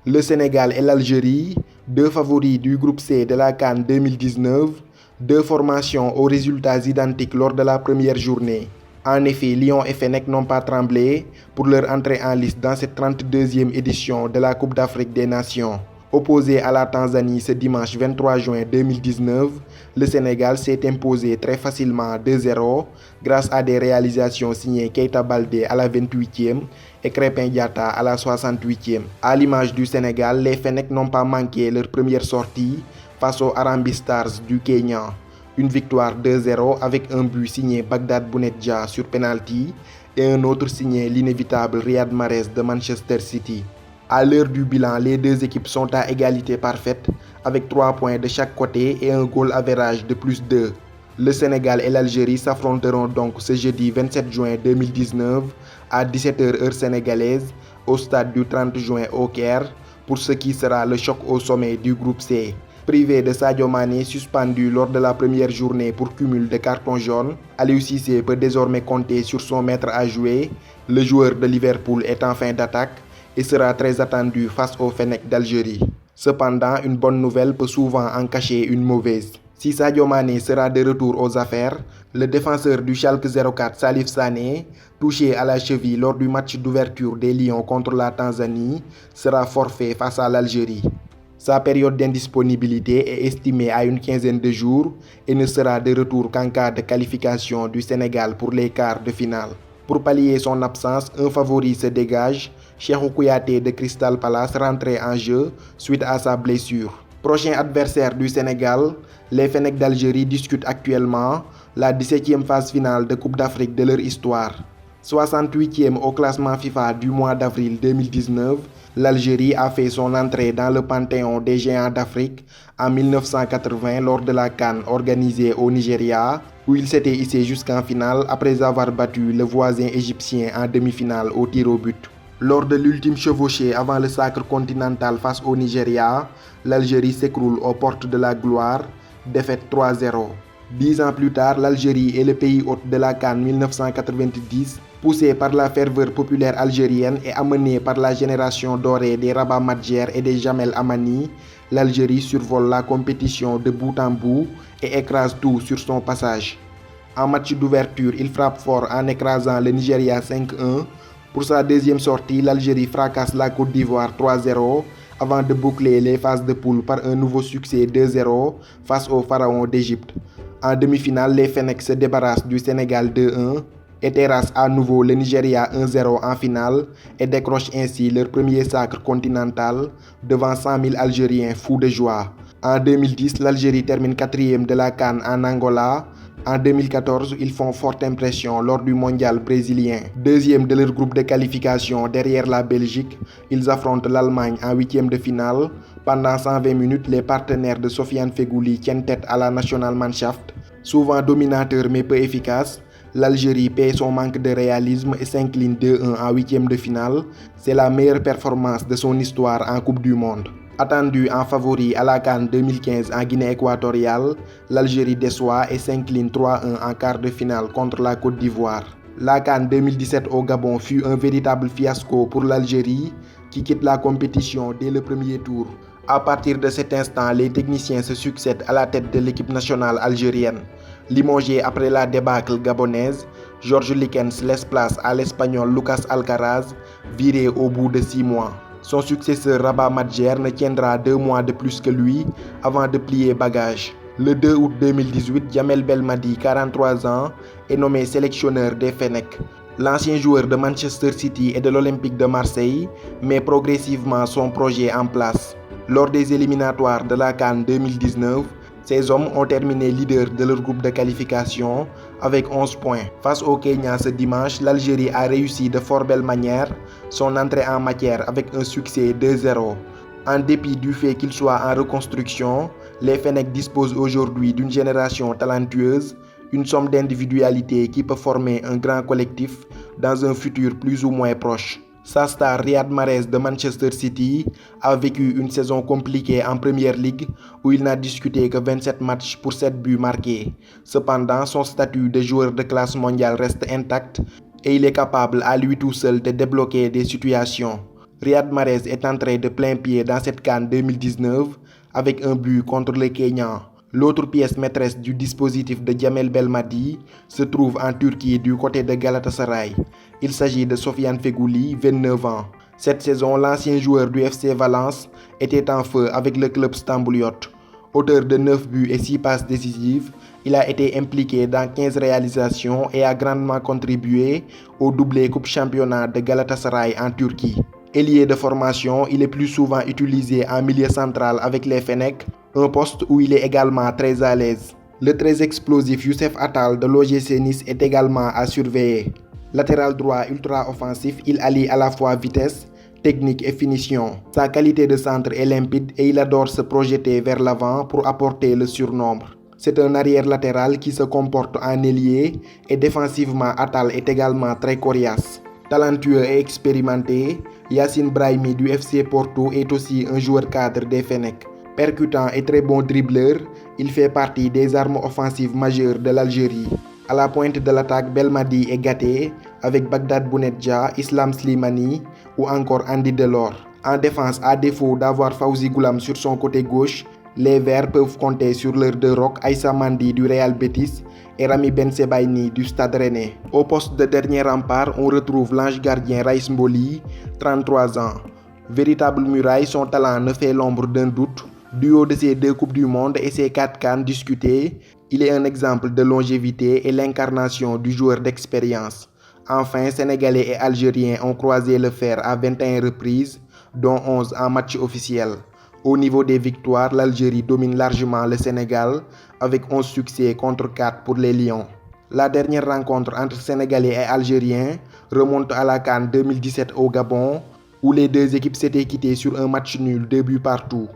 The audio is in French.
Le Sénégal et l'Algérie, deux favoris du groupe C de la CAN 2019, deux formations aux résultats identiques lors de la première journée. En effet, Lyon et Fennec n'ont pas tremblé pour leur entrée en liste dans cette 32e édition de la Coupe d'Afrique des Nations. Opposé à la Tanzanie ce dimanche 23 juin 2019, le Sénégal s'est imposé très facilement 2-0 grâce à des réalisations signées Keita Baldé à la 28e et Krépin Diatta à la 68e. À l'image du Sénégal, les Fennecs n'ont pas manqué leur première sortie face aux Harambee Stars du Kenya. Une victoire 2-0 avec un but signé Bagdad Bounedjah sur penalty et un autre signé l'inévitable Riyad Mahrez de Manchester City. À l'heure du bilan, les deux équipes sont à égalité parfaite avec 3 points de chaque côté et un goal average de +2. Le Sénégal et l'Algérie s'affronteront donc ce jeudi 27 juin 2019 à 17h heure sénégalaise au stade du 30 juin au Caire pour ce qui sera le choc au sommet du groupe C. Privé de Sadio Mané suspendu lors de la première journée pour cumul de cartons jaunes, Aliou Cissé peut désormais compter sur son maître à jouer. Le joueur de Liverpool est en fin d'attaque et sera très attendu face au Fennec d'Algérie. Cependant, une bonne nouvelle peut souvent en cacher une mauvaise. Si Sadio Mané sera de retour aux affaires, le défenseur du Schalke 04 Salif Sané, touché à la cheville lors du match d'ouverture des Lions contre la Tanzanie, sera forfait face à l'Algérie. Sa période d'indisponibilité est estimée à une quinzaine de jours et ne sera de retour qu'en cas de qualification du Sénégal pour les quarts de finale. Pour pallier son absence, un favori se dégage, Cheikhou Kouyaté de Crystal Palace rentré en jeu suite à sa blessure. Prochain adversaire du Sénégal, les Fennecs d'Algérie discutent actuellement la 17e phase finale de Coupe d'Afrique de leur histoire. 68e au classement FIFA du mois d'avril 2019, l'Algérie a fait son entrée dans le panthéon des géants d'Afrique en 1980 lors de la CAN organisée au Nigeria, où il s'était hissé jusqu'en finale après avoir battu le voisin égyptien en demi-finale au tir au but. Lors de l'ultime chevauchée avant le sacre continental face au Nigeria, l'Algérie s'écroule aux portes de la gloire, défaite 3-0. 10 ans plus tard, l'Algérie est le pays hôte de la CAN 1990, poussé par la ferveur populaire algérienne et amené par la génération dorée des Rabat Madjer et des Jamel Amani. L'Algérie survole la compétition de bout en bout et écrase tout sur son passage. En match d'ouverture, il frappe fort en écrasant le Nigeria 5-1. Pour sa deuxième sortie, l'Algérie fracasse la Côte d'Ivoire 3-0 avant de boucler les phases de poule par un nouveau succès 2-0 face aux pharaons d'Égypte. En demi-finale, les Fennecs se débarrassent du Sénégal 2-1 et terrassent à nouveau le Nigeria 1-0 en finale et décrochent ainsi leur premier sacre continental devant 100 000 Algériens fous de joie. En 2010, l'Algérie termine 4e de la CAN en Angola. En 2014, ils font forte impression lors du mondial brésilien. Deuxième de leur groupe de qualification derrière la Belgique, ils affrontent l'Allemagne en 8e de finale. Pendant 120 minutes, les partenaires de Sofiane Feghouli tiennent tête à la Nationalmannschaft. Souvent dominateur mais peu efficace, l'Algérie paie son manque de réalisme et s'incline 2-1 en 8e de finale. C'est la meilleure performance de son histoire en Coupe du Monde. Attendu en favori à la CAN 2015 en Guinée équatoriale, l'Algérie déçoit et s'incline 3-1 en quart de finale contre la Côte d'Ivoire. La CAN 2017 au Gabon fut un véritable fiasco pour l'Algérie qui quitte la compétition dès le premier tour. À partir de cet instant, les techniciens se succèdent à la tête de l'équipe nationale algérienne. Limogé après la débâcle gabonaise, Georges Likens laisse place à l'Espagnol Lucas Alcaraz, viré au bout de 6 mois. Son successeur Rabat Madjer ne tiendra 2 mois de plus que lui avant de plier bagage. Le 2 août 2018, Djamel Belmadi, 43 ans, est nommé sélectionneur des Fennecs. L'ancien joueur de Manchester City et de l'Olympique de Marseille met progressivement son projet en place. Lors des éliminatoires de la CAN 2019, ces hommes ont terminé leaders de leur groupe de qualification avec 11 points. Face au Kenya ce dimanche, l'Algérie a réussi de fort belle manière son entrée en matière avec un succès 2-0. En dépit du fait qu'ils soient en reconstruction, les Fennecs disposent aujourd'hui d'une génération talentueuse, une somme d'individualités qui peut former un grand collectif dans un futur plus ou moins proche. Sa star Riyad Mahrez de Manchester City a vécu une saison compliquée en Premier League où il n'a disputé que 27 matchs pour 7 buts marqués. Cependant, son statut de joueur de classe mondiale reste intact et il est capable à lui tout seul de débloquer des situations. Riyad Mahrez est entré de plein pied dans cette CAN 2019 avec un but contre le Kényan. L'autre pièce maîtresse du dispositif de Djamel Belmadi se trouve en Turquie du côté de Galatasaray. Il s'agit de Sofiane Feghouli, 29 ans. Cette saison, l'ancien joueur du FC Valence était en feu avec le club stambouliote. Auteur de 9 buts et 6 passes décisives, il a été impliqué dans 15 réalisations et a grandement contribué au doublé Coupe Championnat de Galatasaray en Turquie. Ailier de formation, il est plus souvent utilisé en milieu central avec les Fennecs, un poste où il est également très à l'aise. Le très explosif Youssef Attal de l'OGC Nice est également à surveiller. Latéral droit ultra offensif, il allie à la fois vitesse, technique et finition. Sa qualité de centre est limpide et il adore se projeter vers l'avant pour apporter le surnombre. C'est un arrière latéral qui se comporte en ailier et défensivement Attal est également très coriace. Talentueux et expérimenté, Yacine Brahimi du FC Porto est aussi un joueur cadre des Fennecs. Percutant et très bon dribbleur, il fait partie des armes offensives majeures de l'Algérie. À la pointe de l'attaque, Belmadi est gâté avec Bagdad Bounedjah, Islam Slimani ou encore Andy Delors. En défense, à défaut d'avoir Fawzi Goulam sur son côté gauche, les Verts peuvent compter sur leurs deux rocs Aïssa Mandi du Real Betis et Rami Bensebaini du Stade Rennais. Au poste de dernier rempart, on retrouve l'ange gardien Raïs Mboli, 33 ans. Véritable muraille, son talent ne fait l'ombre d'un doute. Du haut de ses 2 Coupes du Monde et ses 4 CAN discutées, il est un exemple de longévité et l'incarnation du joueur d'expérience. Enfin, Sénégalais et Algériens ont croisé le fer à 21 reprises, dont 11 en match officiel. Au niveau des victoires, l'Algérie domine largement le Sénégal avec 11 succès contre 4 pour les Lions. La dernière rencontre entre Sénégalais et Algériens remonte à la CAN 2017 au Gabon, où les deux équipes s'étaient quittées sur un match nul 2 buts partout.